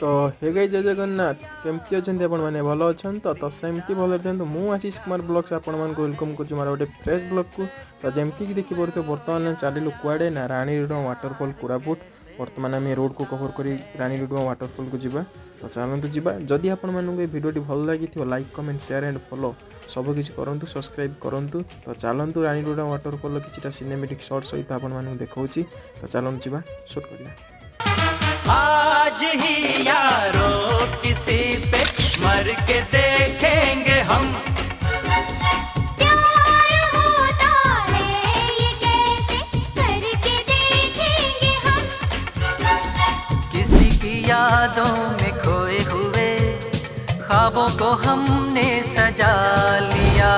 तो हे गई जय जगन्नाथ केमती अच्छा आपने भल अच्छा तो सेमती भल था मुझे आशीष कुमार ब्लॉग्स आपण वेलकम कर मार गोटे फ्रेश ब्लॉग को। तो जमती देखी पड़े बर्तमान चलू कुआड़े ना रानी डुडुमा वाटरफॉल कोरापुट। बर्तमान आम रोड को कवर कर रानी डुडुमा वाटरफॉल को जीवा। तो चलतु जावा जदि आपण भिडियो भल लगी like comment share and follow सब किसी करूँ सब्सक्राइब करूँ। तो चलतु रानी डुडुमा वाटरफॉल कि सिनेमेटिक शॉट सहित आपको देखा। तो चलतु जावा शूट करिया। आज ही यारों किसी पे मर के देखेंगे हम। प्यार होता है ये कैसे करके देखेंगे हम। किसी की यादों में खोए हुए ख्वाबों को हमने सजा लिया।